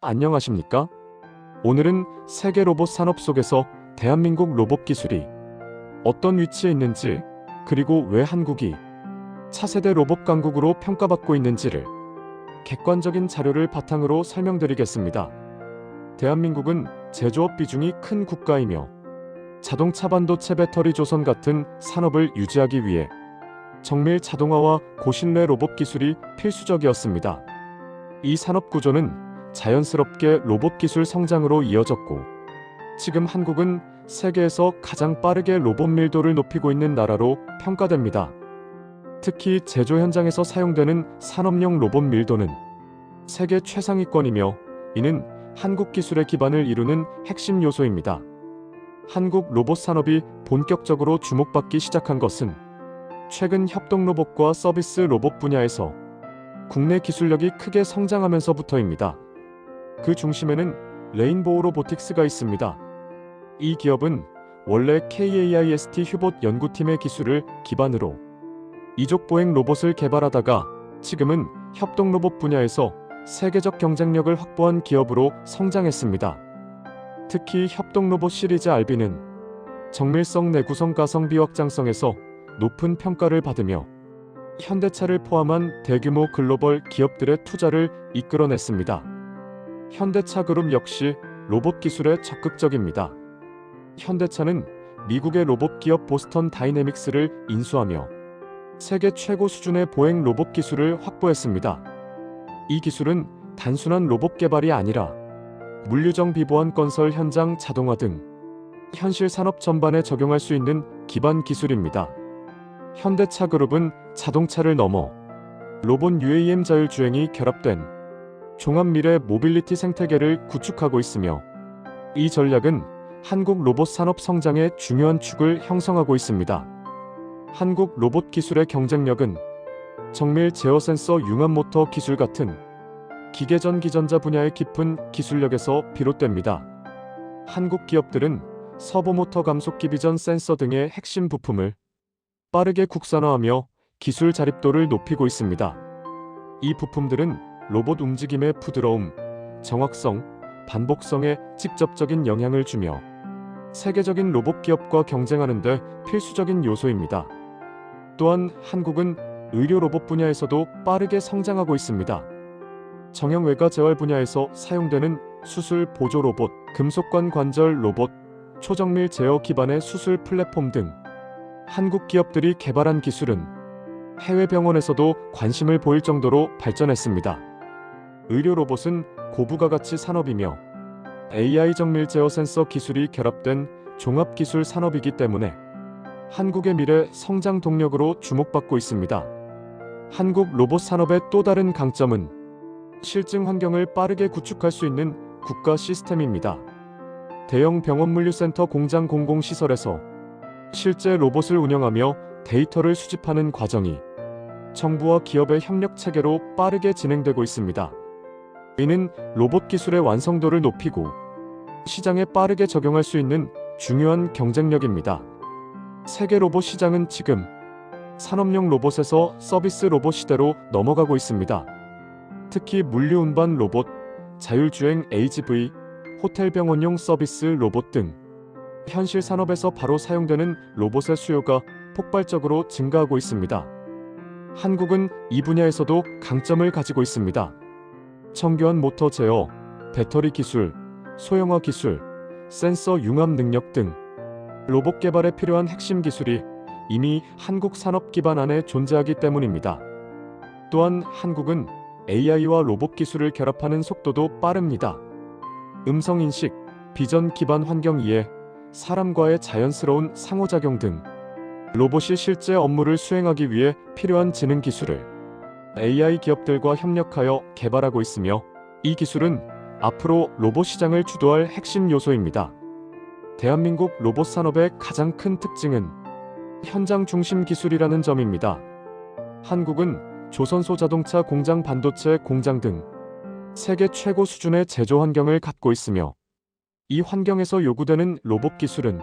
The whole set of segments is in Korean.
안녕하십니까? 오늘은 세계 로봇 산업 속에서 대한민국 로봇 기술이 어떤 위치에 있는지, 그리고 왜 한국이 차세대 로봇 강국으로 평가받고 있는지를 객관적인 자료를 바탕으로 설명드리겠습니다. 대한민국은 제조업 비중이 큰 국가이며 자동차 반도체 배터리 조선 같은 산업을 유지하기 위해 정밀 자동화와 고신뢰 로봇 기술이 필수적이었습니다. 이 산업 구조는 자연스럽게 로봇 기술 성장으로 이어졌고, 지금 한국은 세계에서 가장 빠르게 로봇 밀도를 높이고 있는 나라로 평가됩니다. 특히 제조 현장에서 사용되는 산업용 로봇 밀도는 세계 최상위권이며, 이는 한국 기술의 기반을 이루는 핵심 요소입니다. 한국 로봇 산업이 본격적으로 주목받기 시작한 것은 최근 협동 로봇과 서비스 로봇 분야에서 국내 기술력이 크게 성장하면서부터입니다. 그 중심에는 레인보우 로보틱스가 있습니다. 이 기업은 원래 KAIST 휴봇 연구팀의 기술을 기반으로 이족 보행 로봇을 개발하다가 지금은 협동 로봇 분야에서 세계적 경쟁력을 확보한 기업으로 성장했습니다. 특히 협동 로봇 시리즈 RB는 정밀성 내구성 가성비 확장성에서 높은 평가를 받으며 현대차를 포함한 대규모 글로벌 기업들의 투자를 이끌어냈습니다. 현대차 그룹 역시 로봇 기술에 적극적입니다. 현대차는 미국의 로봇 기업 보스턴 다이내믹스를 인수하며 세계 최고 수준의 보행 로봇 기술을 확보했습니다. 이 기술은 단순한 로봇 개발이 아니라 물류정 비보안 건설 현장 자동화 등 현실 산업 전반에 적용할 수 있는 기반 기술입니다. 현대차 그룹은 자동차를 넘어 로봇 UAM 자율주행이 결합된 종합 미래 모빌리티 생태계를 구축하고 있으며, 이 전략은 한국 로봇 산업 성장의 중요한 축을 형성하고 있습니다. 한국 로봇 기술의 경쟁력은 정밀 제어 센서 융합 모터 기술 같은 기계 전기전자 분야의 깊은 기술력에서 비롯됩니다. 한국 기업들은 서보 모터 감속기 비전 센서 등의 핵심 부품을 빠르게 국산화하며 기술 자립도를 높이고 있습니다. 이 부품들은 로봇 움직임의 부드러움, 정확성, 반복성에 직접적인 영향을 주며 세계적인 로봇 기업과 경쟁하는 데 필수적인 요소입니다. 또한 한국은 의료 로봇 분야에서도 빠르게 성장하고 있습니다. 정형 외과 재활 분야에서 사용되는 수술 보조 로봇, 금속관 관절 로봇, 초정밀 제어 기반의 수술 플랫폼 등 한국 기업들이 개발한 기술은 해외 병원에서도 관심을 보일 정도로 발전했습니다. 의료 로봇은 고부가 가치 산업이며 AI 정밀 제어 센서 기술이 결합된 종합기술 산업이기 때문에 한국의 미래 성장 동력으로 주목받고 있습니다. 한국 로봇 산업의 또 다른 강점은 실증 환경을 빠르게 구축할 수 있는 국가 시스템입니다. 대형 병원 물류센터 공장 공공시설에서 실제 로봇을 운영하며 데이터를 수집하는 과정이 정부와 기업의 협력 체계로 빠르게 진행되고 있습니다. 이는 로봇 기술의 완성도를 높이고 시장에 빠르게 적용할 수 있는 중요한 경쟁력입니다. 세계 로봇 시장은 지금 산업용 로봇에서 서비스 로봇 시대로 넘어가고 있습니다. 특히 물류 운반 로봇, 자율주행 AGV, 호텔 병원용 서비스 로봇 등 현실 산업에서 바로 사용되는 로봇의 수요가 폭발적으로 증가하고 있습니다. 한국은 이 분야에서도 강점을 가지고 있습니다. 정교한 모터 제어, 배터리 기술, 소형화 기술, 센서 융합 능력 등 로봇 개발에 필요한 핵심 기술이 이미 한국 산업 기반 안에 존재하기 때문입니다. 또한 한국은 AI와 로봇 기술을 결합하는 속도도 빠릅니다. 음성인식, 비전 기반 환경 이해, 사람과의 자연스러운 상호작용 등 로봇이 실제 업무를 수행하기 위해 필요한 지능 기술을 AI 기업들과 협력하여 개발하고 있으며, 이 기술은 앞으로 로봇 시장을 주도할 핵심 요소입니다. 대한민국 로봇 산업의 가장 큰 특징은 현장 중심 기술이라는 점입니다. 한국은 조선소 자동차 공장 반도체 공장 등 세계 최고 수준의 제조 환경을 갖고 있으며, 이 환경에서 요구되는 로봇 기술은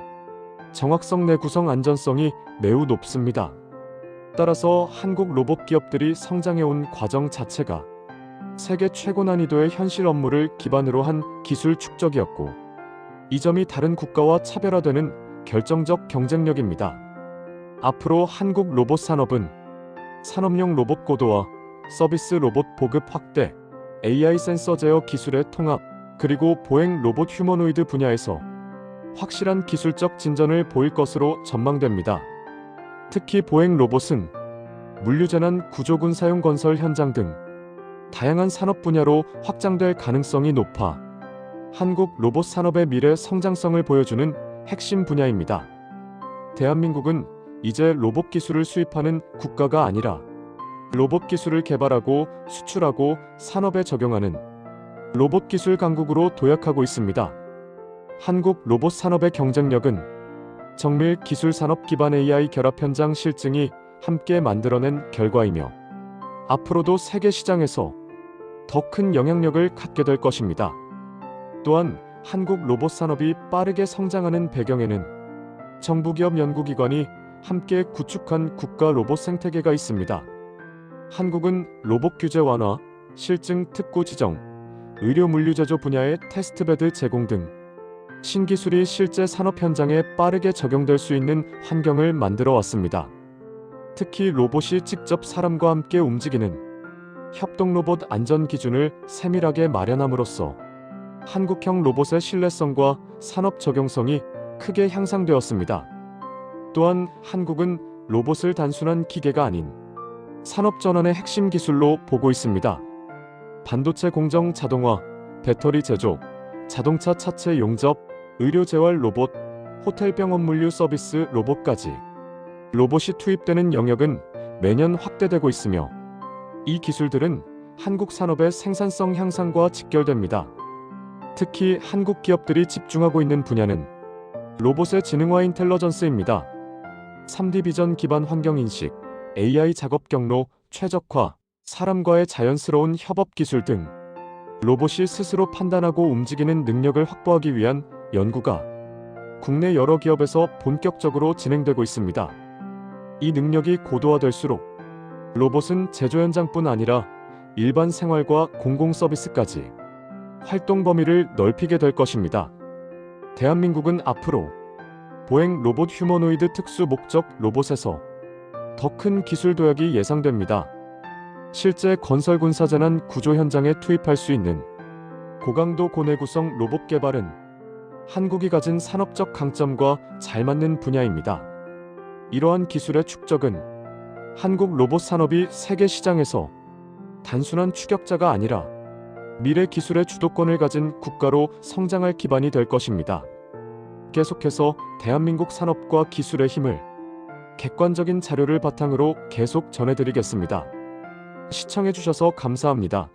정확성 내 구성 안전성이 매우 높습니다. 따라서 한국 로봇 기업들이 성장해온 과정 자체가 세계 최고 난이도의 현실 업무를 기반으로 한 기술 축적이었고, 이 점이 다른 국가와 차별화되는 결정적 경쟁력입니다. 앞으로 한국 로봇 산업은 산업용 로봇 고도화, 서비스 로봇 보급 확대, AI 센서 제어 기술의 통합, 그리고 보행 로봇 휴머노이드 분야에서 확실한 기술적 진전을 보일 것으로 전망됩니다. 특히 보행 로봇은 물류재난 구조군 사용 건설 현장 등 다양한 산업 분야로 확장될 가능성이 높아 한국 로봇 산업의 미래 성장성을 보여주는 핵심 분야입니다. 대한민국은 이제 로봇 기술을 수입하는 국가가 아니라 로봇 기술을 개발하고 수출하고 산업에 적용하는 로봇 기술 강국으로 도약하고 있습니다. 한국 로봇 산업의 경쟁력은 정밀 기술 산업 기반 AI 결합 현장 실증이 함께 만들어낸 결과이며, 앞으로도 세계 시장에서 더 큰 영향력을 갖게 될 것입니다. 또한 한국 로봇 산업이 빠르게 성장하는 배경에는 정부기업 연구기관이 함께 구축한 국가 로봇 생태계가 있습니다. 한국은 로봇 규제 완화, 실증 특구 지정, 의료 물류 제조 분야의 테스트베드 제공 등 신기술이 실제 산업 현장에 빠르게 적용될 수 있는 환경을 만들어 왔습니다. 특히 로봇이 직접 사람과 함께 움직이는 협동 로봇 안전 기준을 세밀하게 마련함으로써 한국형 로봇의 신뢰성과 산업 적용성이 크게 향상되었습니다. 또한 한국은 로봇을 단순한 기계가 아닌 산업 전환의 핵심 기술로 보고 있습니다. 반도체 공정 자동화, 배터리 제조, 자동차 차체 용접, 의료 재활 로봇, 호텔 병원 물류 서비스 로봇까지 로봇이 투입되는 영역은 매년 확대되고 있으며, 이 기술들은 한국 산업의 생산성 향상과 직결됩니다. 특히 한국 기업들이 집중하고 있는 분야는 로봇의 지능화 인텔리전스입니다. 3D 비전 기반 환경 인식, AI 작업 경로 최적화, 사람과의 자연스러운 협업 기술 등 로봇이 스스로 판단하고 움직이는 능력을 확보하기 위한 연구가 국내 여러 기업에서 본격적으로 진행되고 있습니다. 이 능력이 고도화될수록 로봇은 제조 현장뿐 아니라 일반 생활과 공공 서비스까지 활동 범위를 넓히게 될 것입니다. 대한민국은 앞으로 보행 로봇 휴머노이드 특수 목적 로봇에서 더 큰 기술 도약이 예상됩니다. 실제 건설 군사 재난 구조 현장에 투입할 수 있는 고강도 고내 구성 로봇 개발은 한국이 가진 산업적 강점과 잘 맞는 분야입니다. 이러한 기술의 축적은 한국 로봇 산업이 세계 시장에서 단순한 추격자가 아니라 미래 기술의 주도권을 가진 국가로 성장할 기반이 될 것입니다. 계속해서 대한민국 산업과 기술의 힘을 객관적인 자료를 바탕으로 계속 전해드리겠습니다. 시청해주셔서 감사합니다.